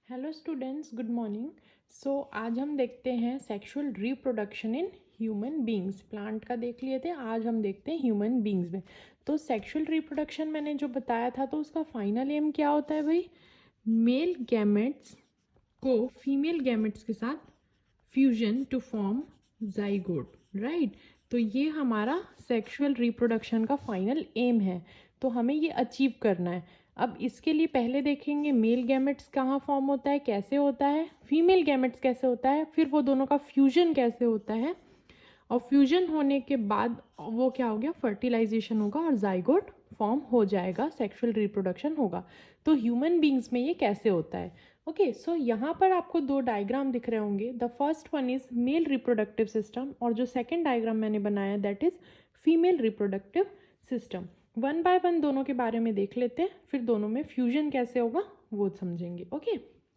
Hello students, good morning. So आज हम देखते हैं sexual reproduction in human beings. Plant का देख लिए थे, आज हम देखते हैं ह्यूमन बींग्स में। तो सेक्सुअल रिप्रोडक्शन मैंने जो बताया था, तो उसका फाइनल एम क्या होता है भाई? मेल गैमेट्स को फीमेल गैमेट्स के साथ fusion to form zygote, right. तो ये हमारा सेक्सुअल रिप्रोडक्शन का फाइनल एम है, तो हमें ये अचीव करना है। अब इसके लिए पहले देखेंगे मेल गैमेट्स कहाँ फॉर्म होता है, कैसे होता है, फीमेल गैमेट्स कैसे होता है, फिर वो दोनों का फ्यूजन कैसे होता है, और फ्यूजन होने के बाद वो क्या हो गया, फर्टिलाइजेशन होगा और जाइगोट फॉर्म हो जाएगा, सेक्सुअल रिप्रोडक्शन होगा। तो ह्यूमन बींग्स में ये कैसे होता है? ओके, सो यहाँ पर आपको दो डायग्राम दिख रहे होंगे। The first one is male reproductive system, और जो सेकेंड डायग्राम मैंने बनाया that is female reproductive system. One by one दोनों के बारे में देख लेते हैं, फिर दोनों में फ्यूजन कैसे होगा वो समझेंगे। Okay,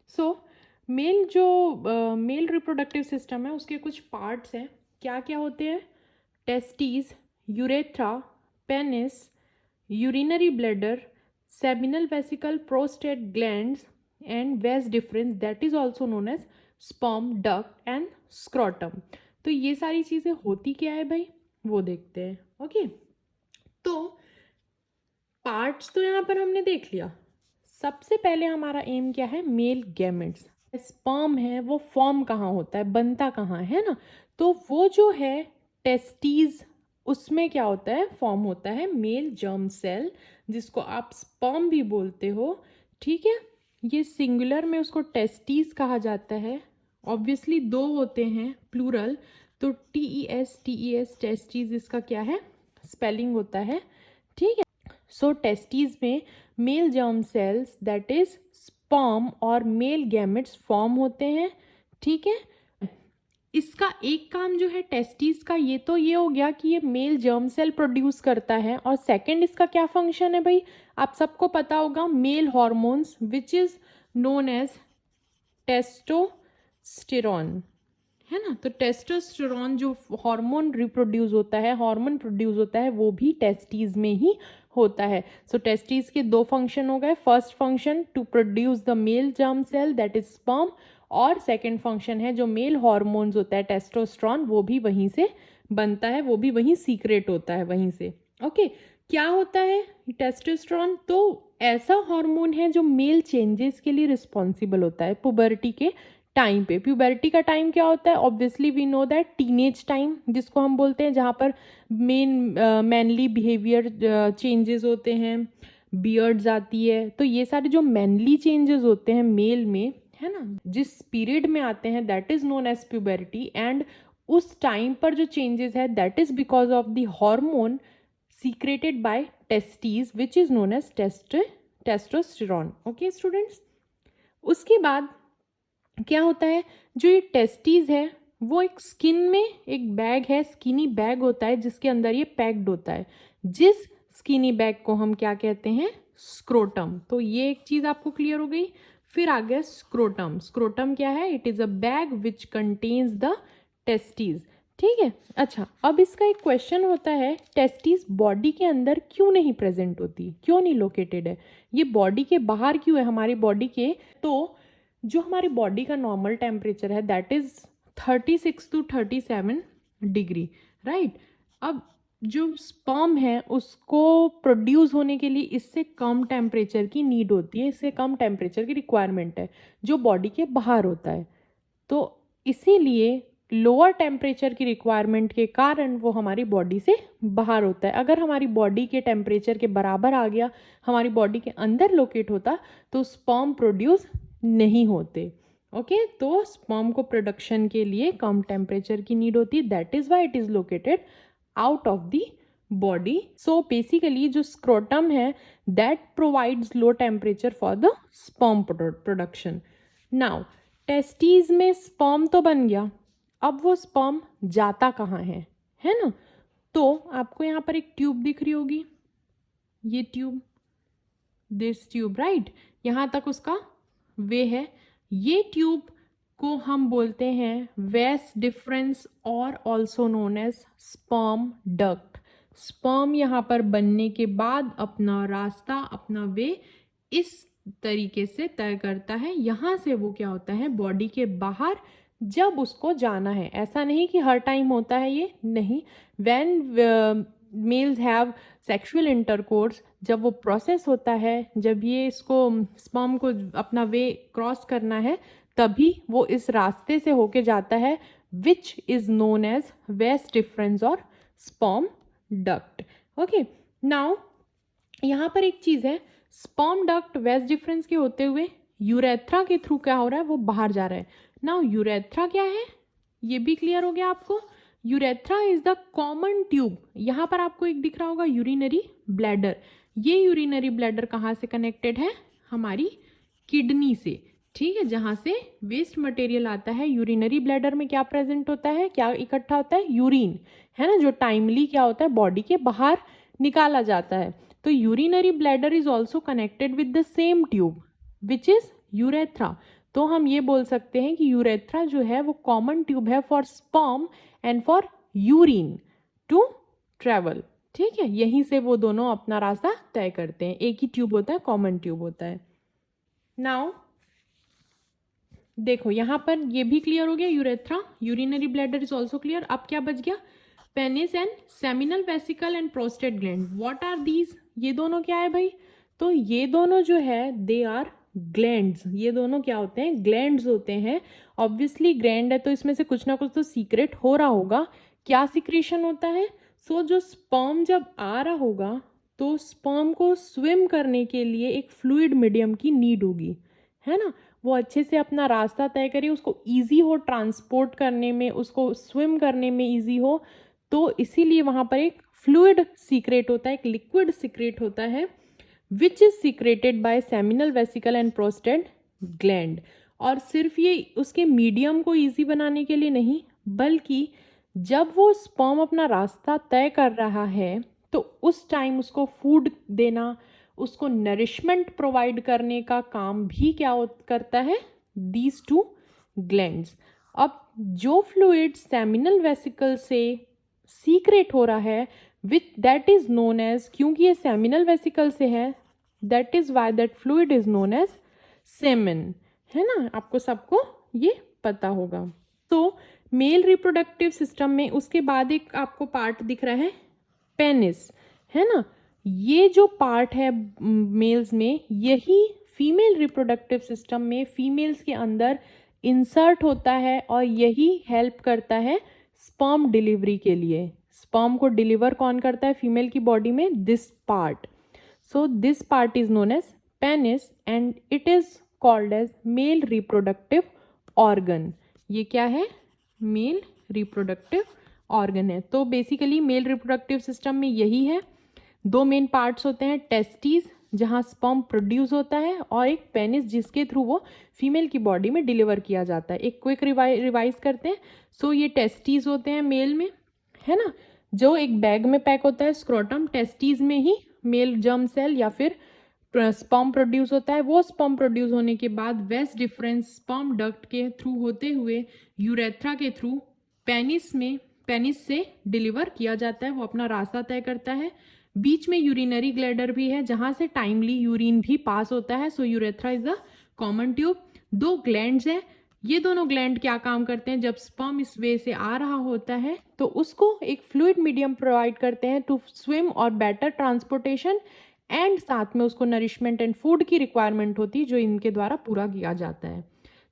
so male reproductive system है, उसके कुछ पार्ट्स हैं। क्या क्या होते हैं? Testis, urethra, penis, urinary bladder, seminal vesicle, prostate glands and vas deferens that is also known as sperm, duct and scrotum. तो ये सारी चीज़ें होती क्या है भाई, वो देखते हैं। ओके, तो पार्ट्स तो यहाँ पर हमने देख लिया। सबसे पहले हमारा एम क्या है? Male gametes. स्पर्म है वो फॉर्म कहाँ होता है, बनता कहाँ है ना? तो वो जो है टेस्टीज, उसमें क्या होता है, फॉर्म होता है मेल जर्म सेल, जिसको आप स्पर्म भी बोलते हो। ठीक है, ये सिंगुलर में उसको टेस्टीज कहा जाता है। ऑब्वियसली दो होते हैं प्लूरल, तो टीईएस टेस्टीज इसका क्या है, स्पेलिंग होता है। ठीक है, सो टेस्टीज में male germ cells that is sperm और मेल गैमेट्स फॉर्म होते हैं। ठीक है, इसका एक काम जो है टेस्टिस का, ये तो ये हो गया कि ये मेल जर्म सेल प्रोड्यूस करता है, और सेकंड इसका क्या फंक्शन है भाई, आप सबको पता होगा, male hormones which is known as testosterone, है ना। तो टेस्टोस्टेरॉन जो हार्मोन रिप्रोड्यूस होता है, हार्मोन प्रोड्यूस होता है, वो भी टेस्टीज में ही होता है। सो टेस्टीज के दो फंक्शन हो गए। First function to produce the male germ cell that is sperm, और सेकंड फंक्शन है जो मेल हार्मोन्स होता है टेस्टोस्टेरॉन, वो भी वहीं से बनता है, वो भी वहीं सीक्रेट होता है वहीं से। ओके, क्या होता है टेस्टोस्टेरॉन? तो ऐसा हार्मोन है जो मेल चेंजेस के लिए रिस्पॉन्सिबल होता है पुबर्टी के टाइम पे। प्यूबर्टी का टाइम क्या होता है? Obviously we know that teenage time, जिसको हम बोलते हैं, जहाँ पर मैनली बिहेवियर चेंजेस होते हैं, बियर्ड्स आती है। तो ये सारे जो मैनली चेंजेस होते हैं मेल में, है ना, जिस पीरियड में आते हैं that is known as puberty, and उस टाइम पर जो चेंजेस है that is because of the hormone secreted by testes which is known as testosterone. Okay students, उसके बाद क्या होता है, जो ये टेस्टीज है वो एक स्किन में एक बैग है, स्किनी बैग होता है, जिसके अंदर ये पैक्ड होता है, जिस स्किनी बैग को हम क्या कहते हैं, स्क्रोटम। तो ये एक चीज आपको क्लियर हो गई। फिर आ गया स्क्रोटम। स्क्रोटम क्या है? It is a bag which contains the testes. ठीक है, अच्छा, अब इसका एक क्वेश्चन होता है, टेस्टीज बॉडी के अंदर क्यों नहीं प्रेजेंट होती, क्यों नहीं लोकेटेड है, ये बॉडी के बाहर क्यों है हमारी बॉडी के? तो जो हमारी बॉडी का नॉर्मल टेम्परेचर है that is 36 to 37 degree, right. अब जो स्पर्म है उसको प्रोड्यूस होने के लिए इससे कम टेम्परेचर की नीड होती है, इससे कम टेम्परेचर की रिक्वायरमेंट है, जो बॉडी के बाहर होता है। तो इसीलिए लोअर टेम्परेचर की रिक्वायरमेंट के कारण वो हमारी बॉडी से बाहर होता है। अगर हमारी बॉडी के टेम्परेचर के बराबर आ गया, हमारी बॉडी के अंदर लोकेट होता, तो स्पर्म प्रोड्यूस नहीं होते। ओके, तो स्पर्म को प्रोडक्शन के लिए कम टेम्परेचर की नीड होती है, that is why it is located out of the body. So basically जो स्क्रोटम है that provides low temperature for the sperm production. Now testes में स्पर्म तो बन गया, अब वो स्पर्म जाता कहाँ है ना। तो आपको यहाँ पर एक ट्यूब दिख रही होगी, ये ट्यूब, दिस ट्यूब, राइट, यहाँ तक उसका वे है। ये ट्यूब को हम बोलते हैं वेस डिफरेंस और also known as sperm duct. Sperm यहाँ पर बनने के बाद अपना रास्ता, अपना वे इस तरीके से तय करता है। यहाँ से वो क्या होता है, बॉडी के बाहर जब उसको जाना है। ऐसा नहीं कि हर टाइम होता है, ये नहीं। When males have sexual intercourse, जब वो प्रोसेस होता है, जब ये इसको स्पर्म को अपना वे क्रॉस करना है, तभी वो इस रास्ते से होके जाता है, which is known as vas deferens और स्पर्म डक्ट। ओके, नाउ यहाँ पर एक चीज है, स्पर्म डक्ट वेस्ट डिफरेंस के होते हुए यूरेथ्रा के थ्रू क्या हो रहा है, वो बाहर जा रहा है। नाउ यूरेथ्रा क्या है, ये भी क्लियर हो गया आपको। Urethra is the common tube. यहाँ पर आपको एक दिख रहा होगा यूरिनरी ब्लैडर। ये यूरिनरी ब्लैडर कहाँ से कनेक्टेड है, हमारी किडनी से, ठीक है, जहां से वेस्ट मटेरियल आता है। यूरिनरी ब्लैडर में क्या प्रेजेंट होता है, क्या इकट्ठा होता है, यूरिन, है ना, जो टाइमली क्या होता है, बॉडी के बाहर निकाला जाता है। तो urinary bladder is also connected with the same tube which is urethra. तो हम ये बोल सकते हैं कि यूरेथ्रा जो है वो कॉमन ट्यूब है for sperm and for urine to travel, ठीक है। यहीं से वो दोनों अपना रास्ता तय करते हैं। एक ही ट्यूब होता है, कॉमन ट्यूब होता है। नाउ देखो यहाँ पर ये भी क्लियर हो गया, urethra, urinary bladder is also clear. अब क्या बच गया, penis and seminal vesicle and prostate gland. What are these, ये दोनों क्या है भाई, तो ये दोनों जो है दे आर ग्लैंड्स। ये दोनों क्या होते हैं, ग्लैंड्स होते हैं। ऑब्वियसली ग्लैंड है तो इसमें से कुछ ना कुछ तो सीक्रेट हो रहा होगा। क्या सीक्रेशन होता है, सो जो स्पर्म जब आ रहा होगा तो स्पर्म को स्विम करने के लिए एक फ्लूइड मीडियम की नीड होगी, है ना, वो अच्छे से अपना रास्ता तय करे, उसको इजी हो ट्रांसपोर्ट करने में, उसको स्विम करने में इजी हो। तो इसीलिए वहां पर एक फ्लूइड सीक्रेट होता है, एक लिक्विड सीक्रेट होता है, which is secreted by seminal vesicle and prostate gland. और सिर्फ ये उसके मीडियम को इजी बनाने के लिए नहीं, बल्कि जब वो स्पर्म अपना रास्ता तय कर रहा है तो उस टाइम उसको फूड देना, उसको नरिशमेंट प्रोवाइड करने का काम भी क्या करता है, दीज टू ग्लैंड्स। अब जो फ्लूइड सेमिनल वेसिकल से सीक्रेट हो रहा है, which that is known as, क्योंकि ये सेमिनल वेसिकल से है, that is why that fluid is known as semen, है ना, आपको सबको ये पता होगा। तो मेल रिप्रोडक्टिव सिस्टम में उसके बाद एक आपको पार्ट दिख रहा है, पेनिस, है ना। ये जो पार्ट है मेल्स में, यही फीमेल रिप्रोडक्टिव सिस्टम में फीमेल्स के अंदर इंसर्ट होता है और यही हेल्प करता है स्पर्म डिलीवरी के लिए। स्पर्म को डिलीवर कौन करता है फीमेल की बॉडी में, this part. So this part is known as penis and it is called as male reproductive organ. ये क्या है, मेल रिप्रोडक्टिव ऑर्गन है। तो बेसिकली मेल रिप्रोडक्टिव सिस्टम में यही है, दो मेन पार्ट्स होते हैं, टेस्टिस जहां स्पर्म प्रोड्यूस होता है, और एक पेनिस जिसके थ्रू वो फीमेल की बॉडी में डिलीवर किया जाता है। एक क्विक रिवाइज करते हैं। सो ये टेस्टिस होते हैं मेल में, है ना, जो एक बैग में पैक होता है, स्क्रोटम, टेस्टिस में ही मेल जर्म सेल या फिर स्पर्म प्रोड्यूस होता है। वो स्पर्म प्रोड्यूस होने के बाद वेस्ट डिफरेंस स्पर्म डक्ट के थ्रू होते हुए यूरेथ्रा के थ्रू पेनिस से डिलीवर किया जाता है, वो अपना रास्ता तय करता है। बीच में यूरिनरी ग्लैडर भी है जहां से टाइमली यूरिन भी पास होता है। So urethra is the common tube. दो ग्लैंड्स हैं, ये दोनों ग्लैंड क्या काम करते हैं, जब स्पर्म इस वे से आ रहा होता है तो उसको एक फ्लूइड मीडियम प्रोवाइड करते हैं टू स्विम और बेटर ट्रांसपोर्टेशन, एंड साथ में उसको नरिशमेंट एंड फूड की रिक्वायरमेंट होती है जो इनके द्वारा पूरा किया जाता है।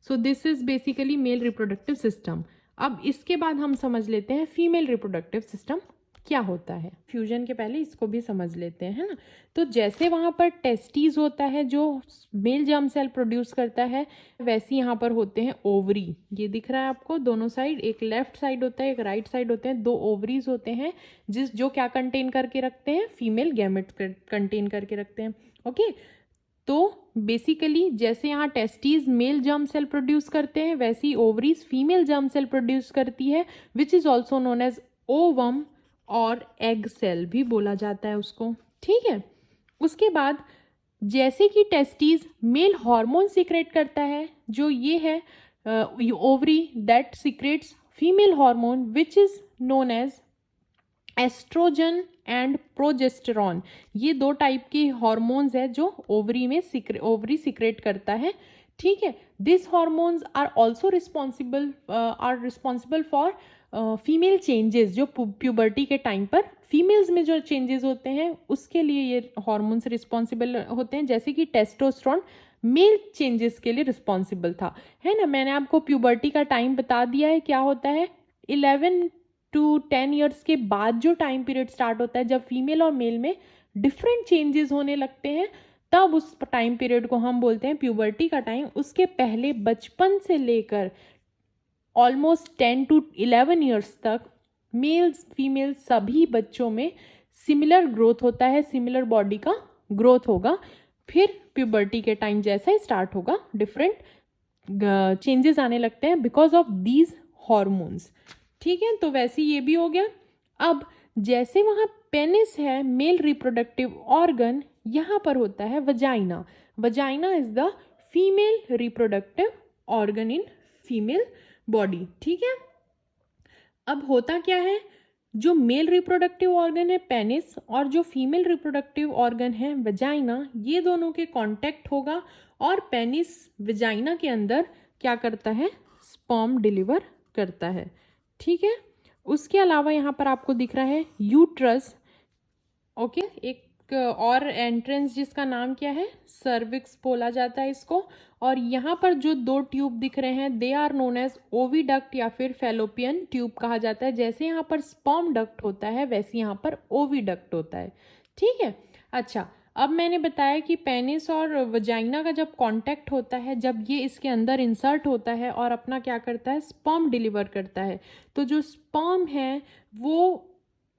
So this is basically mail reproductive system. अब इसके बाद हम समझ लेते हैं फीमेल रिप्रोडक्टिव सिस्टम क्या होता है। फ्यूजन के पहले इसको भी समझ लेते हैं, है ना। तो जैसे वहां पर टेस्टिस होता है जो मेल जर्म सेल प्रोड्यूस करता है, वैसे यहाँ पर होते हैं ओवरी। ये दिख रहा है आपको दोनों साइड, एक लेफ्ट साइड होता है एक राइट साइड होते हैं, दो ओवरीज होते हैं जो क्या कंटेन करके रखते हैं, फीमेल गैमेट्स कंटेन करके रखते हैं। ओके, तो बेसिकली जैसे यहाँ testis male germ cell produce करते हैं, वैसी ovaries female germ cell produce करती है, which is also known as ovum और एग सेल भी बोला जाता है उसको, ठीक है। उसके बाद जैसे कि टेस्टिस मेल हार्मोन सीक्रेट करता है, जो ये है ovary that secretes female hormone which is known as oestrogen and progesterone, ये 2 टाइप की हॉर्मोन्स है जो ओवरी सिक्रेट करता है, ठीक है। This hormones are also responsible for female changes, जो प्यूबर्टी के टाइम पर फीमेल्स में जो चेंजेस होते हैं उसके लिए ये हॉर्मोन्स रिस्पॉन्सिबल होते हैं, जैसे कि टेस्टोस्टेरोन मेल चेंजेस के लिए रिस्पॉन्सिबल था, है ना। मैंने आपको प्यूबर्टी का टाइम बता दिया है, क्या होता है 11 to 10 ईयर्स के बाद जो टाइम पीरियड स्टार्ट होता है जब फीमेल और मेल में डिफरेंट चेंजेस होने लगते हैं, तब उस टाइम पीरियड को हम बोलते हैं प्यूबर्टी का टाइम। उसके पहले बचपन से लेकर ऑलमोस्ट 10 to 11 ईयर्स तक मेल्स फीमेल सभी बच्चों में सिमिलर ग्रोथ होता है, सिमिलर बॉडी का ग्रोथ होगा। फिर प्यूबर्टी के टाइम जैसा ही स्टार्ट होगा डिफरेंट चेंजेस आने लगते हैं बिकॉज ऑफ दीज हॉर्मोन्स, ठीक है। तो वैसे ये भी हो गया। अब जैसे वहाँ पेनिस है मेल रिप्रोडक्टिव ऑर्गन, यहाँ पर होता है vagina. Vagina is the female reproductive organ in female body, ठीक है। अब होता क्या है, जो मेल रिप्रोडक्टिव ऑर्गन है पेनिस और जो फीमेल रिप्रोडक्टिव ऑर्गन है वजाइना, ये दोनों के कांटेक्ट होगा और पेनिस वजाइना के अंदर क्या करता है, स्पर्म डिलीवर करता है, ठीक है। उसके अलावा यहाँ पर आपको दिख रहा है यूट्रस, ओके, एक और एंट्रेंस जिसका नाम क्या है, सर्विक्स बोला जाता है इसको। और यहाँ पर जो 2 ट्यूब दिख रहे हैं they are known as oviduct या फिर फेलोपियन ट्यूब कहा जाता है। जैसे यहाँ पर स्पर्म डक्ट होता है वैसे यहाँ पर ओविडक्ट होता है, ठीक है। अच्छा, अब मैंने बताया कि पेनिस और वजाइना का जब कांटेक्ट होता है, जब ये इसके अंदर इंसर्ट होता है और अपना क्या करता है, स्पर्म डिलीवर करता है, तो जो स्पर्म है वो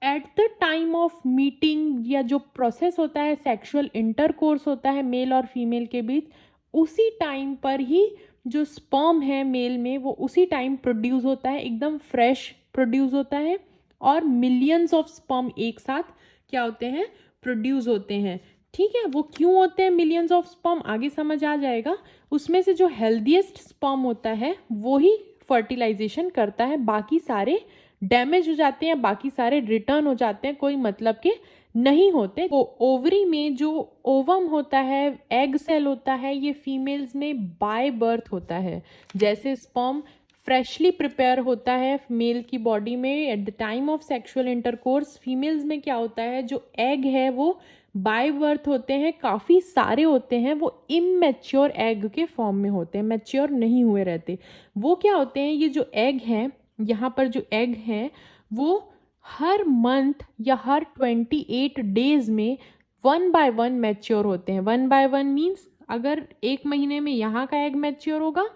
at the time of meeting या जो प्रोसेस होता है सेक्सुअल इंटरकोर्स होता है मेल और फीमेल के बीच, उसी टाइम पर ही जो स्पर्म है मेल में वो उसी टाइम प्रोड्यूस होता है, एकदम फ्रेश प्रोड्यूस होता है और मिलियंस ऑफ स्पर्म एक साथ क्या होते हैं, प्रोड्यूस होते हैं, ठीक है। वो क्यों होते हैं मिलियंस ऑफ स्पर्म, आगे समझ आ जाएगा। उसमें से जो हेल्दीएस्ट स्पर्म होता है वो ही फर्टिलाइजेशन करता है, बाकी सारे डैमेज हो जाते हैं, बाकी सारे रिटर्न हो जाते हैं, कोई मतलब के नहीं होते। तो ओवरी में जो ओवम होता है, एग सेल होता है, ये फीमेल्स में बाय बर्थ होता है। जैसे स्पर्म फ्रेशली प्रिपेयर होता है मेल की बॉडी में at the time of sexual intercourse, females में क्या होता है, जो एग है वो बाय बर्थ होते हैं, काफ़ी सारे होते हैं, वो इमैच्योर एग के फॉर्म में होते हैं, मैच्योर नहीं हुए रहते। वो क्या होते हैं, ये जो एग हैं, यहाँ पर जो एग हैं वो हर मंथ या हर 28 डेज में 1 by 1 मैच्योर होते हैं। 1 by 1 मीन्स अगर 1 महीने में यहाँ का एग मैच्योर होगा,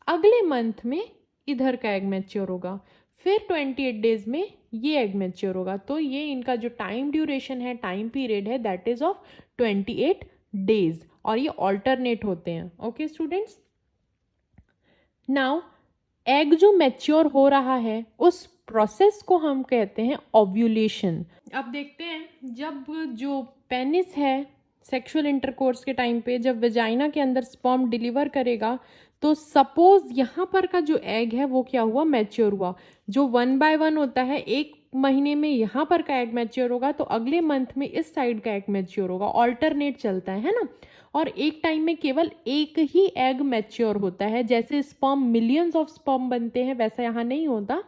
अगले मंथ में इधर का एग मैच्योर होगा, फिर 28 डेज में ये एग मैच्योर होगा। तो ये इनका जो टाइम ड्यूरेशन है, टाइम पीरियड है, दैट इज ऑफ 28 डेज और ये ऑल्टरनेट होते हैं, ओके स्टूडेंट्स। नाउ एग जो मैच्योर हो रहा है उस प्रोसेस को हम कहते हैं ओव्यूलेशन। अब देखते हैं जब जो पेनिस है सेक्सुअल इंटरकोर्स के टाइम पे जब वेजाइना के अंदर स्पर्म डिलीवर करेगा, तो सपोज यहाँ पर का जो एग है वो क्या हुआ, मैच्योर हुआ। जो 1 by 1 होता है, 1 महीने में यहाँ पर का एग मैच्योर होगा तो अगले मंथ में इस साइड का एग मैच्योर होगा, ऑल्टरनेट चलता है ना। और एक टाइम में केवल एक ही एग मैच्योर होता है। जैसे स्पर्म मिलियंस ऑफ स्पर्म बनते हैं वैसा यहाँ नहीं होता।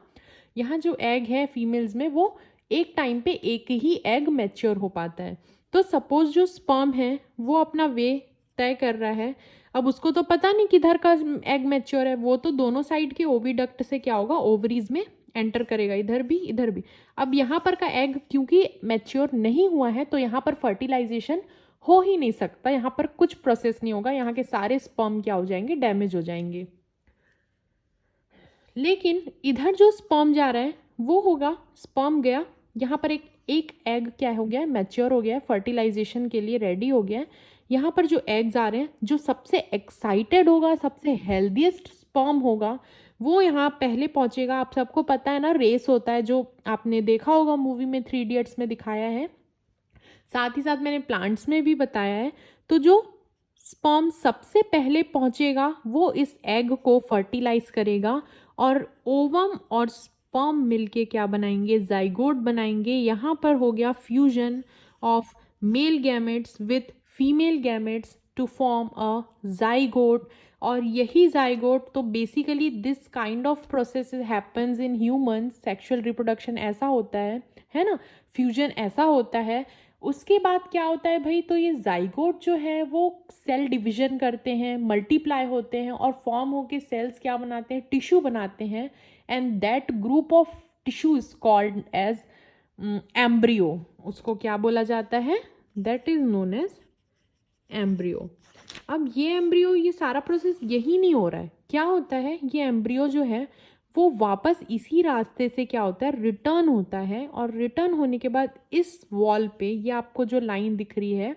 यहाँ जो एग है फीमेल्स में वो एक टाइम पे एक ही एग मैच्योर हो पाता है। तो सपोज जो स्पर्म है वो अपना वे तय कर रहा है, अब उसको तो पता नहीं किधर का एग मैच्योर है, वो तो दोनों साइड के ओविडक्ट से क्या होगा, ओवरीज में एंटर करेगा, इधर भी इधर भी। अब यहाँ पर का एग क्योंकि मैच्योर नहीं हुआ है तो यहाँ पर फर्टिलाइजेशन हो ही नहीं सकता, यहाँ पर कुछ प्रोसेस नहीं होगा, यहाँ के सारे स्पर्म क्या हो जाएंगे, डैमेज हो जाएंगे। लेकिन इधर जो स्पर्म जा रहा है वो होगा, स्पर्म गया यहाँ पर एक एग क्या हो गया है, मैच्योर हो गया है, फर्टिलाइजेशन के लिए रेडी हो गया है। यहाँ पर जो एग्स आ रहे हैं, जो सबसे एक्साइटेड होगा, सबसे हेल्दीएस्ट स्पर्म होगा, वो यहाँ पहले पहुँचेगा। आप सबको पता है ना, रेस होता है जो आपने देखा होगा मूवी में, 3 इडियट्स में दिखाया है, साथ ही साथ मैंने प्लांट्स में भी बताया है। तो जो स्पर्म सबसे पहले पहुँचेगा वो इस एग को फर्टिलाइज करेगा और ओवम और स्पर्म मिलके क्या बनाएंगे, जाइगोट बनाएंगे। यहाँ पर हो गया fusion of male gametes with female gametes to form a zygote. और यही जाइगोट, तो basically this kind of process happens in humans, sexual reproduction ऐसा होता है ना, फ्यूजन ऐसा होता है। उसके बाद क्या होता है भाई, तो ये जाइगोट जो है वो सेल डिवीजन करते हैं, मल्टीप्लाई होते हैं और फॉर्म होके सेल्स क्या बनाते हैं, टिश्यू बनाते हैं। And that group of tissue is called as embryo. उसको क्या बोला जाता है, that is known as embryo. अब ये एम्ब्रियो, ये सारा प्रोसेस यही नहीं हो रहा है, क्या होता है, ये एम्ब्रियो जो है वो वापस इसी रास्ते से क्या होता है, रिटर्न होता है। और रिटर्न होने के बाद इस वॉल पे, ये आपको जो लाइन दिख रही है,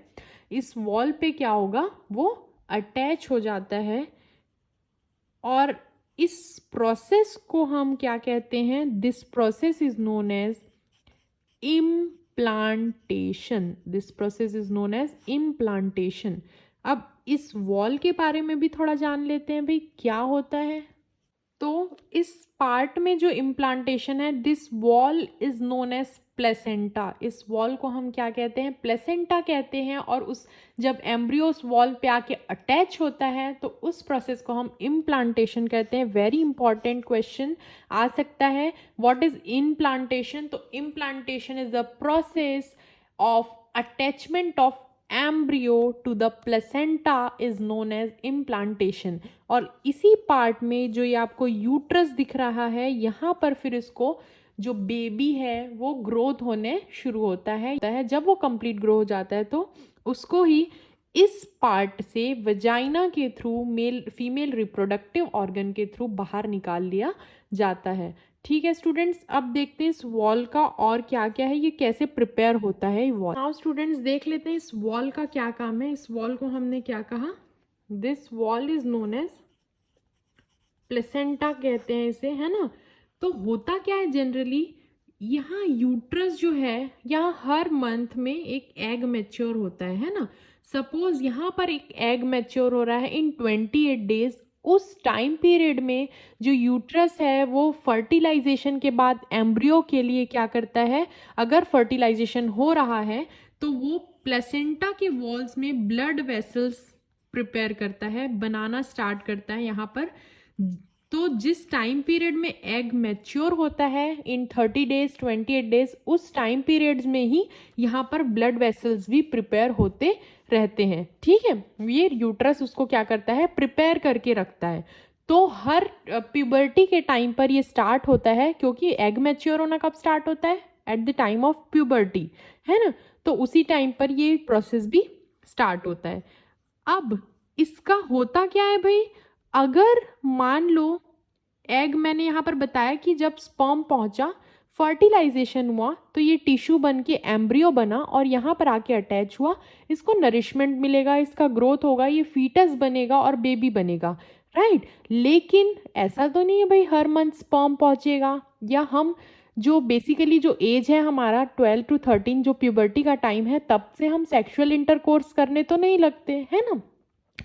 इस वॉल पे क्या होगा, वो अटैच हो जाता है। और इस प्रोसेस को हम क्या कहते हैं, this process is known as implantation. This process is known as implantation. अब इस वॉल के बारे में भी थोड़ा जान लेते हैं भाई क्या होता है। तो इस पार्ट में जो इम्प्लांटेशन है, this wall is known as placenta. इस वॉल को हम क्या कहते हैं, प्लेसेंटा कहते हैं। और उस जब एम्ब्रियो उस वॉल पे आके अटैच होता है तो उस प्रोसेस को हम इम्प्लांटेशन कहते हैं। वेरी इंपॉर्टेंट क्वेश्चन आ सकता है, व्हाट इज इम्प्लांटेशन। तो implantation is the process of attachment of embryo to the placenta is known as implantation। और इसी पार्ट में जो ये आपको यूट्रस दिख रहा है, यहाँ पर फिर इसको जो बेबी है वो ग्रोथ होने शुरू होता है। जब वो कंप्लीट ग्रो हो जाता है तो उसको ही इस पार्ट से वजाइना के through, male female reproductive organ के थ्रू बाहर निकाल लिया जाता है। ठीक है स्टूडेंट्स, अब देखते हैं इस वॉल का और क्या क्या है, ये कैसे प्रिपेयर होता है वॉल। नाउ स्टूडेंट्स देख लेते हैं इस वॉल का क्या काम है। इस वॉल को हमने क्या कहा, this wall is known as placenta कहते हैं इसे, है ना। तो होता क्या है जनरली, यहाँ यूट्रस जो है, यहाँ हर मंथ में एक एग मैच्योर होता है ना। सपोज यहाँ पर एक एग मैच्योर हो रहा है इन 28 डेज। उस टाइम पीरियड में जो यूट्रस है वो फर्टिलाइजेशन के बाद एम्ब्रियो के लिए क्या करता है, अगर फर्टिलाइजेशन हो रहा है तो वो प्लेसेंटा के वॉल्स में ब्लड वेसल्स प्रिपेयर करता है, बनाना स्टार्ट करता है यहाँ पर। तो जिस टाइम पीरियड में एग मैच्योर होता है इन 30 डेज 28 डेज, उस टाइम पीरियड्स में ही यहाँ पर ब्लड वेसल्स भी प्रिपेयर होते रहते हैं। ठीक है, ये यूट्रस उसको क्या करता है, प्रिपेयर करके रखता है। तो हर प्यूबर्टी के टाइम पर ये स्टार्ट होता है, क्योंकि एग मैच्योर होना कब स्टार्ट होता है, at the time of puberty, है ना। तो उसी टाइम पर ये प्रोसेस भी स्टार्ट होता है। अब इसका होता क्या है भाई, अगर मान लो एग, मैंने यहाँ पर बताया कि जब स्पर्म पहुंचा, फर्टिलाइजेशन हुआ, तो ये टिश्यू बन के एम्ब्रियो बना और यहाँ पर आके अटैच हुआ। इसको नरिशमेंट मिलेगा, इसका ग्रोथ होगा, ये फीटस बनेगा और बेबी बनेगा, राइट। लेकिन ऐसा तो नहीं है भाई हर मंथ स्पर्म पहुंचेगा, या हम जो बेसिकली जो एज है हमारा 12 to 13 जो प्यूबर्टी का टाइम है, तब से हम सेक्सुअल इंटरकोर्स करने तो नहीं लगते, है ना।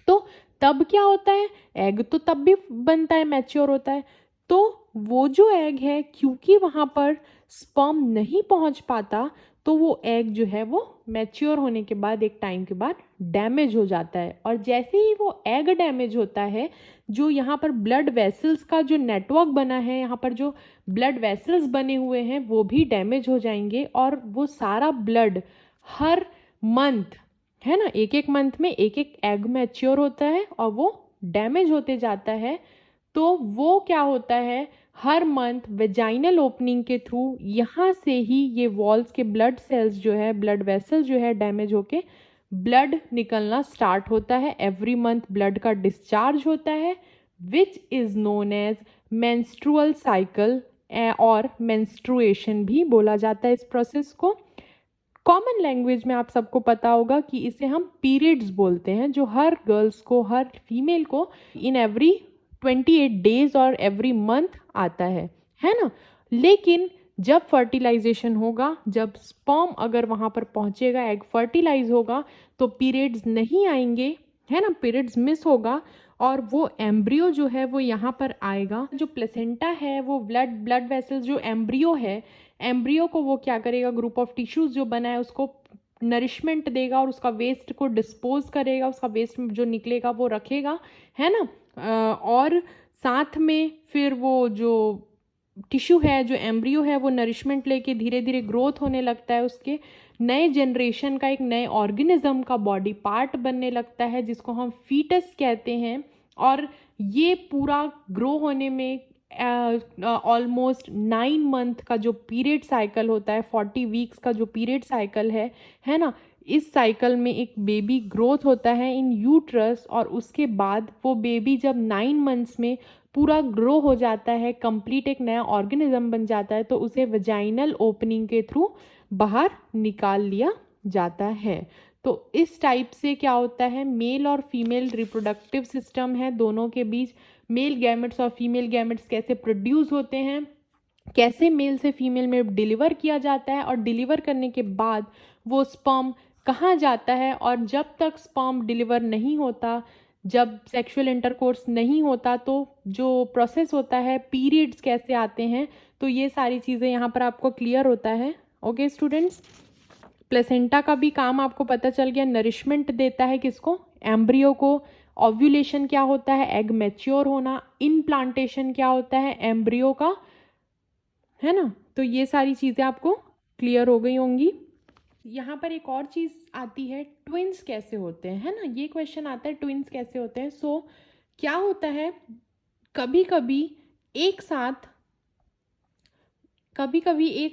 तो तब क्या होता है, एग तो तब भी बनता है, मैच्योर होता है। तो वो जो एग है, क्योंकि वहां पर स्पर्म नहीं पहुंच पाता, तो वो एग जो है वो मैच्योर होने के बाद एक टाइम के बाद डैमेज हो जाता है। और जैसे ही वो एग डैमेज होता है, जो यहाँ पर ब्लड वेसल्स का जो नेटवर्क बना है, यहाँ पर जो ब्लड वेसल्स बने हुए हैं वो भी डैमेज हो जाएंगे। और वो सारा ब्लड हर मंथ, है ना, एक एक मंथ में एक एक एग मैच्योर होता है और वो डैमेज होते जाता है। तो वो क्या होता है, हर मंथ वेजाइनल ओपनिंग के थ्रू यहाँ से ही ये वॉल्स के ब्लड सेल्स जो है, ब्लड वेसल जो है, डैमेज होके ब्लड निकलना स्टार्ट होता है। एवरी मंथ ब्लड का डिस्चार्ज होता है, which is known as menstrual cycle, और मेंस्ट्रुएशन भी बोला जाता है इस प्रोसेस को। कॉमन लैंग्वेज में आप सबको पता होगा कि इसे हम पीरियड्स बोलते हैं, जो हर गर्ल्स को, हर फीमेल को इन एवरी 28 डेज और एवरी मंथ आता है ना। लेकिन जब फर्टिलाइजेशन होगा, जब स्पर्म अगर वहाँ पर पहुँचेगा, एग फर्टिलाइज होगा, तो पीरियड्स नहीं आएंगे, है ना, पीरियड्स मिस होगा। और वो एम्ब्रियो जो है वो यहाँ पर आएगा। जो प्लेसेंटा है वो ब्लड वेसल्स, जो एम्ब्रियो है, एम्ब्रियो को वो क्या करेगा, ग्रुप ऑफ टिश्यूज जो बना है उसको नरिशमेंट देगा और उसका वेस्ट को डिस्पोज करेगा, उसका वेस्ट जो निकलेगा वो रखेगा, है ना। और साथ में फिर वो जो टिश्यू है, जो एम्ब्रियो है, वो नरिशमेंट लेके धीरे धीरे ग्रोथ होने लगता है, उसके नए जनरेशन का एक नए ऑर्गेनिज्म का बॉडी पार्ट बनने लगता है जिसको हम फीटस कहते हैं। और ये पूरा ग्रो होने में ऑलमोस्ट 9 मंथ का जो पीरियड साइकिल होता है, 40 वीक्स का जो पीरियड साइकिल है ना, इस साइकिल में एक बेबी ग्रोथ होता है इन यूट्रस, और उसके बाद वो बेबी जब 9 मंथ्स में पूरा ग्रो हो जाता है, कंप्लीट एक नया ऑर्गेनिज्म बन जाता है, तो उसे वजाइनल ओपनिंग के थ्रू बाहर निकाल लिया जाता है। तो इस टाइप से क्या होता है, मेल और फीमेल रिप्रोडक्टिव सिस्टम है दोनों के बीच। मेल गैमेट्स और फीमेल गैमेट्स कैसे प्रोड्यूस होते हैं, कैसे मेल से फीमेल में डिलीवर किया जाता है, और डिलीवर करने के बाद वो स्पर्म कहाँ जाता है, और जब तक स्पर्म डिलीवर नहीं होता, जब सेक्सुअल इंटरकोर्स नहीं होता, तो जो प्रोसेस होता है, पीरियड्स कैसे आते हैं, तो ये सारी चीज़ें यहाँ पर आपको क्लियर होता है। ओके स्टूडेंट्स, प्लेसेंटा का भी काम आपको पता चल गया, नरिशमेंट देता है किसको, एम्ब्रियो को। ओव्यूलेशन क्या होता है, एग मैच्योर होना। इनप्लांटेशन क्या होता है, एम्ब्रियो का, है ना। तो ये सारी चीज़ें आपको क्लियर हो गई होंगी। यहाँ पर एक और चीज़ आती है, ट्विंस कैसे होते हैं, है ना, ये क्वेश्चन आता है ट्विंस कैसे होते हैं। सो क्या होता है, कभी कभी एक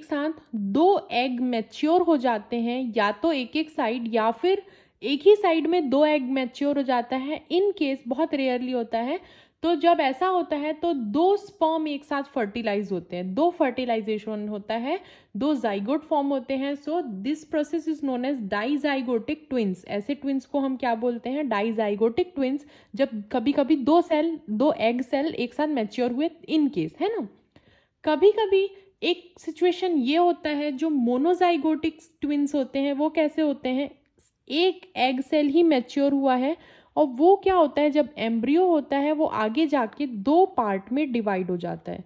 साथ 2 एग मैच्योर हो जाते हैं, या तो एक एक साइड, या फिर एक ही साइड में 2 एग मैच्योर हो जाता है। इन केस बहुत रेयरली होता है। तो जब ऐसा होता है तो 2 स्पर्म एक साथ फर्टिलाइज होते हैं, 2 फर्टिलाइजेशन होता है, 2 जाइगोट फॉर्म होते हैं। So this process is known as dizygotic twins. ऐसे ट्विंस को हम क्या बोलते हैं, डाइजाइगोटिक ट्विंस। जब कभी कभी 2 एग सेल एक साथ मैच्योर हुए, इन केस, है ना। कभी कभी एक सिचुएशन ये होता है, जो मोनोजाइगोटिक ट्विंस होते हैं, वो कैसे होते हैं, एक एग सेल ही मैच्योर हुआ है, और वो क्या होता है, जब एम्ब्रियो होता है वो आगे जाके 2 पार्ट में डिवाइड हो जाता है।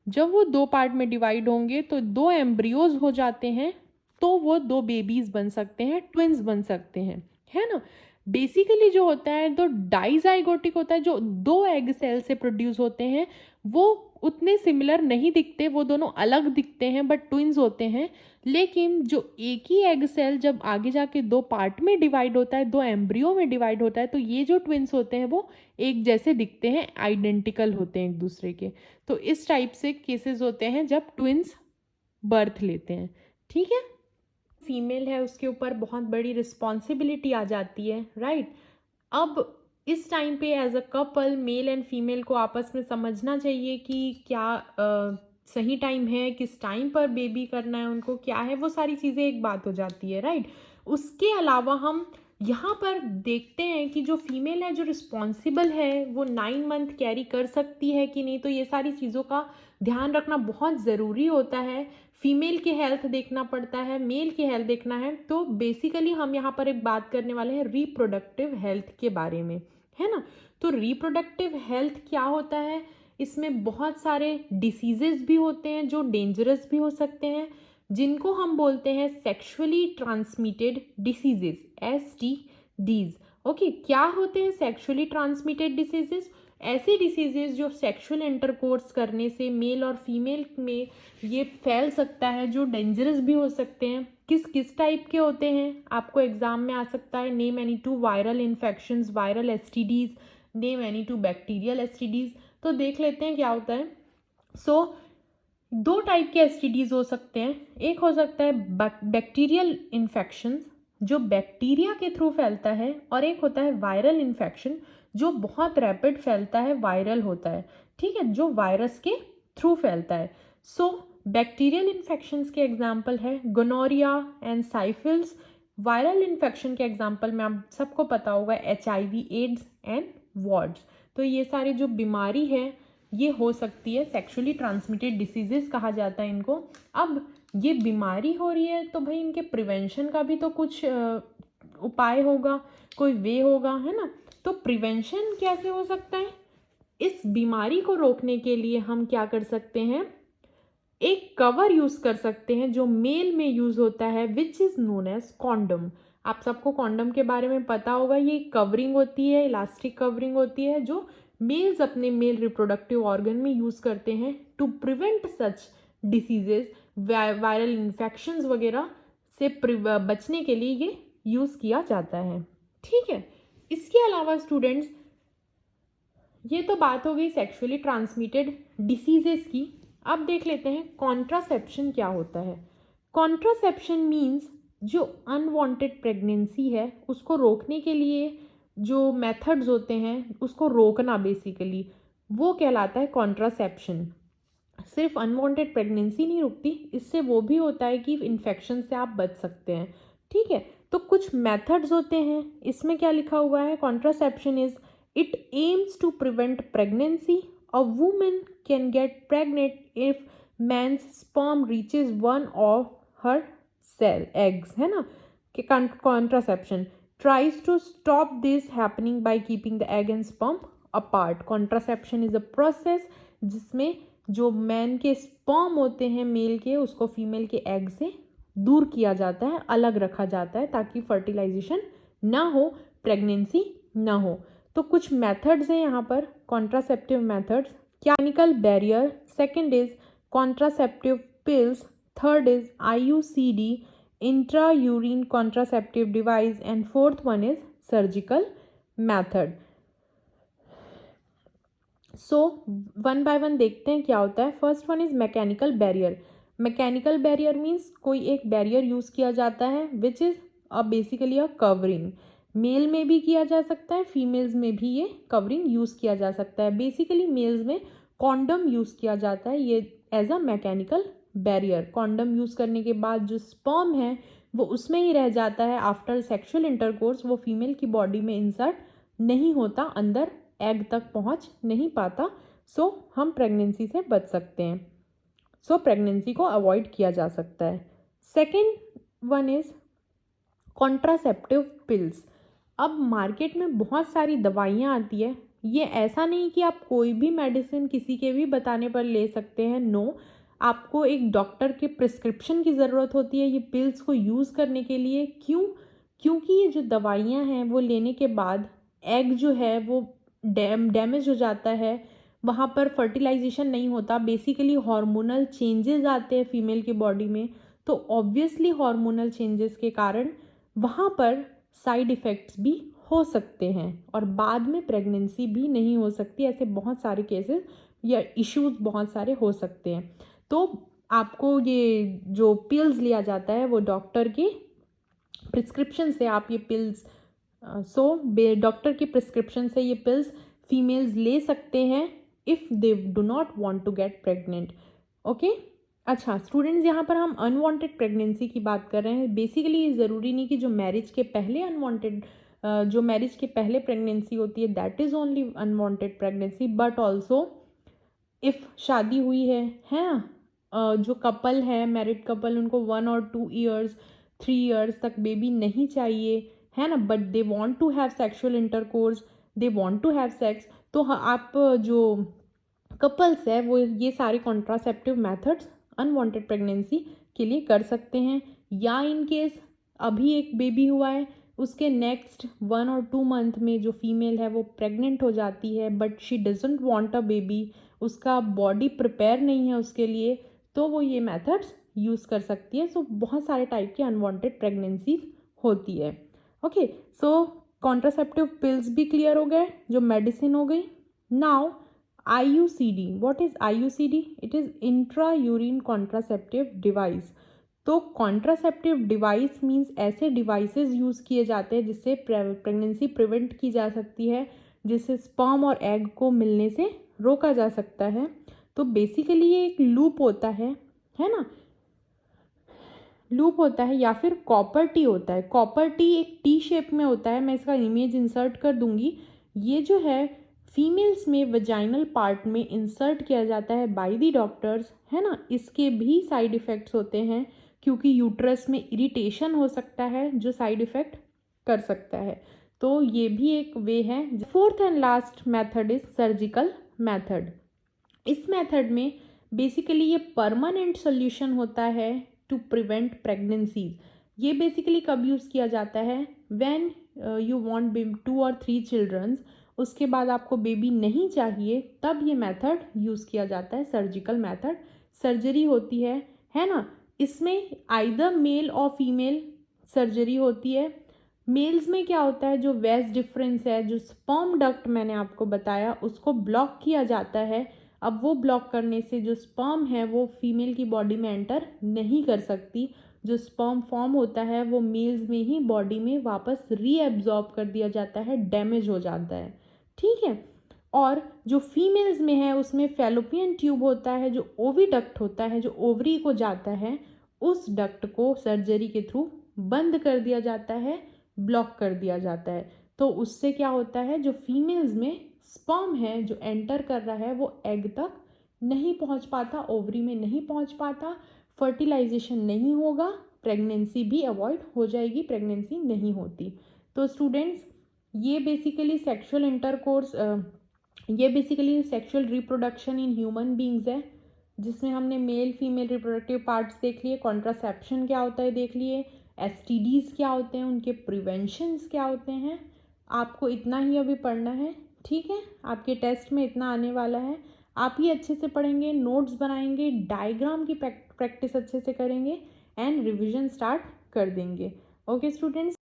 जब वो 2 पार्ट में डिवाइड होंगे तो 2 एम्ब्रियोज हो जाते हैं, तो वो 2 बेबीज बन सकते हैं, ट्विंस बन सकते हैं, है ना। बेसिकली जो होता है, तो डाइजाइगोटिक होता है, जो 2 एग सेल से प्रोड्यूस होते हैं, वो उतने सिमिलर नहीं दिखते, वो दोनों अलग दिखते हैं, बट ट्विंस होते हैं। लेकिन जो एक ही एग सेल जब आगे जाके 2 पार्ट में डिवाइड होता है, 2 एम्ब्रियो में डिवाइड होता है, तो ये जो ट्विंस होते हैं वो एक जैसे दिखते हैं, आइडेंटिकल होते हैं एक दूसरे के। तो इस टाइप से केसेस होते हैं जब ट्विंस बर्थ लेते हैं, ठीक है। फीमेल है, उसके ऊपर बहुत बड़ी रिस्पॉन्सिबिलिटी आ जाती है, राइट। अब इस टाइम पे as a couple, male and female को आपस में समझना चाहिए कि क्या सही टाइम है, किस टाइम पर बेबी करना है उनको, क्या है, वो सारी चीज़ें एक बात हो जाती है, राइट। उसके अलावा हम यहाँ पर देखते हैं कि जो फीमेल है, जो रिस्पॉन्सिबल है, वो 9 मंथ कैरी कर सकती है कि नहीं, तो ये सारी चीज़ों का ध्यान रखना बहुत ज़रूरी होता है। फीमेल की हेल्थ देखना पड़ता है, मेल की हेल्थ देखना है। तो बेसिकली हम यहाँ पर एक बात करने वाले हैं रिप्रोडक्टिव हेल्थ के बारे में, है ना। तो रिप्रोडक्टिव हेल्थ क्या होता है, इसमें बहुत सारे डिसीजेस भी होते हैं जो डेंजरस भी हो सकते हैं, जिनको हम बोलते हैं sexually transmitted diseases, STDs। Okay, क्या होते हैं सेक्सुअली ट्रांसमिटेड डिसीजेस? ऐसे डिसीजेस जो सेक्सुअल इंटरकोर्स करने से मेल और फीमेल में ये फैल सकता है, जो डेंजरस भी हो सकते हैं। किस किस टाइप के होते हैं, आपको एग्जाम में आ सकता है, name any 2 viral infections, viral STDs, name any 2 bacterial STDs। तो देख लेते हैं क्या होता है। सो 2 टाइप के STDs हो सकते हैं। एक हो सकता है बैक्टीरियल इन्फेक्शन, जो बैक्टीरिया के थ्रू फैलता है, और एक होता है वायरल इन्फेक्शन, जो बहुत रैपिड फैलता है, वायरल होता है, ठीक है, जो वायरस के थ्रू फैलता है। सो बैक्टीरियल इन्फेक्शंस के एग्जाम्पल है gonorrhoea and syphilis. Viral infection के एग्जाम्पल में आप सबको पता होगा HIV, एड्स एंड वॉर्ड्स। तो ये सारी जो बीमारी है ये हो सकती है, सेक्सुअली ट्रांसमिटेड डिसीजेस कहा जाता है इनको। अब ये बीमारी हो रही है तो भाई इनके प्रिवेंशन का भी तो कुछ उपाय होगा, कोई वे होगा, है ना। तो प्रिवेंशन कैसे हो सकता है? इस बीमारी को रोकने के लिए हम क्या कर सकते हैं, एक कवर यूज कर सकते हैं जो मेल में यूज होता है, which is known as condom. आप सबको कॉन्डम के बारे में पता होगा, ये कवरिंग होती है, इलास्टिक कवरिंग होती है जो मेल्स अपने मेल रिप्रोडक्टिव ऑर्गन में यूज करते हैं to prevent such diseases, viral infections वगैरह से बचने के लिए ये यूज किया जाता है। ठीक है, इसके अलावा स्टूडेंट्स, ये तो बात हो गई सेक्सुअली ट्रांसमिटेड डिसीजेस की। अब देख लेते हैं कॉन्ट्रासेप्शन क्या होता है। कॉन्ट्रासेप्शन मीन्स जो अनवांटेड प्रेगनेंसी है उसको रोकने के लिए जो मेथड्स होते हैं उसको रोकना, बेसिकली वो कहलाता है कॉन्ट्रासेप्शन। सिर्फ अनवांटेड प्रेगनेंसी नहीं रुकती, इससे वो भी होता है कि इन्फेक्शन से आप बच सकते हैं। ठीक है, तो कुछ मेथड्स होते हैं, इसमें क्या लिखा हुआ है, contraception is it aims to prevent pregnancy, a woman can get pregnant if man's sperm reaches one of her cell eggs, है ना, कि contraception tries to stop this happening by keeping the egg and sperm apart. Contraception is a process जिसमें जो man के sperm होते हैं mail के, उसको फीमेल के एग से दूर किया जाता है, अलग रखा जाता है ताकि फर्टिलाइजेशन ना हो, प्रेगनेंसी ना हो। तो कुछ मेथड्स हैं यहाँ पर contraceptive methods. Mechanical barrier, second is contraceptive pills, third is IUCD intra urine contraceptive device and fourth one is surgical method. So one by one देखते हैं क्या होता है। First one is mechanical barrier. Mechanical barrier means कोई एक बैरियर use किया जाता है which is basically a covering. Male में भी किया जा सकता है, फीमेल्स में भी ये कवरिंग यूज किया जा सकता है। बेसिकली मेल्स में कॉन्डम यूज किया जाता है ये as a mechanical barrier. Condom use करने के बाद जो स्पर्म है वो उसमें ही रह जाता है, आफ्टर सेक्सुअल इंटरकोर्स वो फीमेल की बॉडी में इंसर्ट नहीं होता, अंदर एग तक पहुंच नहीं पाता। सो हम प्रेगनेंसी से बच सकते हैं, सो प्रेगनेंसी को अवॉइड किया जा सकता है। Second one is contraceptive pills. अब मार्केट में बहुत सारी दवाइयाँ आती है, ये ऐसा नहीं कि आप कोई भी मेडिसिन किसी के भी बताने पर ले सकते हैं, नो, आपको एक डॉक्टर के प्रिस्क्रिप्शन की ज़रूरत होती है ये पिल्स को यूज़ करने के लिए। क्यों? क्योंकि ये जो दवाइयाँ हैं वो लेने के बाद एग जो है वो डैमेज हो जाता है, वहाँ पर फर्टिलाइजेशन नहीं होता, बेसिकली हार्मोनल चेंजेस आते हैं फीमेल की बॉडी में। तो ऑब्वियसली हार्मोनल चेंजेस के कारण वहाँ पर साइड इफ़ेक्ट्स भी हो सकते हैं और बाद में प्रेगनेंसी भी नहीं हो सकती। ऐसे बहुत सारे केसेस या इश्यूज बहुत सारे हो सकते हैं। तो आपको ये जो पिल्स लिया जाता है वो डॉक्टर के प्रिस्क्रिप्शन से आप ये पिल्स डॉक्टर की प्रिस्क्रिप्शन से ये पिल्स फीमेल्स ले सकते हैं if they do not want to get pregnant. Okay, अच्छा स्टूडेंट्स, यहाँ पर हम अनवांटेड प्रेगनेंसी की बात कर रहे हैं। बेसिकली ये ज़रूरी नहीं कि जो मैरिज के पहले जो मैरिज के पहले प्रेगनेंसी होती है that is only unwanted pregnancy, but also if शादी हुई है ना, जो कपल है, मैरिड कपल, उनको 1 और 2 ईयर्स 3 ईयर्स तक बेबी नहीं चाहिए, है ना, but they want to have sexual intercourse, they want to have sex, तो आप जो कपल्स है वो ये सारे कॉन्ट्रासेप्टिव मेथड्स अनवांटेड प्रेगनेंसी के लिए कर सकते हैं। या इन केस अभी एक बेबी हुआ है, उसके नेक्स्ट 1 और 2 मंथ में जो फीमेल है वो प्रेग्नेंट हो जाती है but she doesn't want a baby, उसका बॉडी प्रिपेयर नहीं है उसके लिए, तो वो ये मेथड्स यूज़ कर सकती है। सो बहुत सारे टाइप की अनवांटेड प्रेगनेंसीज होती है। ओके, सो कॉन्ट्रासेप्टिव पिल्स भी क्लियर हो गए, जो मेडिसिन हो गई। Now IUCD, what is IUCD? It is intra urine contraceptive device. तो कॉन्ट्रासेप्टिव डिवाइस मीन्स ऐसे डिवाइसेस यूज़ किए जाते हैं जिससे प्रेगनेंसी प्रिवेंट की जा सकती है, जिससे स्पर्म और एग को मिलने से रोका जा सकता है। तो बेसिकली ये एक लूप होता है ना, लूप होता है या फिर कॉपर टी होता है। कॉपर टी एक टी शेप में होता है, मैं इसका इमेज इंसर्ट कर दूंगी। ये जो है फीमेल्स में वजाइनल पार्ट में इंसर्ट किया जाता है बाय दी डॉक्टर्स, है ना। इसके भी साइड इफ़ेक्ट्स होते हैं क्योंकि यूट्रस में इरिटेशन हो सकता है जो साइड इफ़ेक्ट कर सकता है। तो ये भी एक वे है। Fourth and last method is surgical method. इस मेथड में बेसिकली ये परमानेंट सोल्यूशन होता है टू प्रिवेंट प्रेगनेंसीज। ये बेसिकली कब यूज़ किया जाता है? व्हेन यू वांट 2 और 3 चिल्ड्रंस, उसके बाद आपको बेबी नहीं चाहिए, तब ये मेथड यूज़ किया जाता है, सर्जिकल मेथड। सर्जरी होती है ना। इसमें आइदर मेल और फीमेल सर्जरी होती है। मेल्स में क्या होता है, जो वेज डिफरेंस है, जो स्पर्म डक्ट मैंने आपको बताया, उसको ब्लॉक किया जाता है। अब वो ब्लॉक करने से जो स्पर्म है वो फीमेल की बॉडी में एंटर नहीं कर सकती। जो स्पर्म फॉर्म होता है वो मेल्स में ही बॉडी में वापस रीएब्जॉर्ब कर दिया जाता है, डैमेज हो जाता है, ठीक है। और जो फीमेल्स में है उसमें फैलोपियन ट्यूब होता है, जो ओविडक्ट होता है, जो ओवरी को जाता है, उस डक्ट को सर्जरी के थ्रू बंद कर दिया जाता है, ब्लॉक कर दिया जाता है। तो उससे क्या होता है, जो फीमेल्स में स्पर्म है जो एंटर कर रहा है वो एग तक नहीं पहुंच पाता, ओवरी में नहीं पहुंच पाता, फर्टिलाइजेशन नहीं होगा, प्रेगनेंसी भी अवॉइड हो जाएगी, प्रेगनेंसी नहीं होती। तो स्टूडेंट्स, ये बेसिकली सेक्सुअल इंटरकोर्स, ये basically sexual reproduction in human beings है, जिसमें हमने मेल फीमेल रिप्रोडक्टिव पार्ट्स देख लिए, कॉन्ट्रासेप्शन क्या होता है देख लिए, एसटीडीज क्या होते हैं, उनके प्रिवेंशंस क्या होते हैं। आपको इतना ही अभी पढ़ना है, ठीक है। आपके टेस्ट में इतना आने वाला है। आप ही अच्छे से पढ़ेंगे, नोट्स बनाएंगे, डायग्राम की प्रैक्टिस अच्छे से करेंगे एंड रिविजन स्टार्ट कर देंगे। Okay students.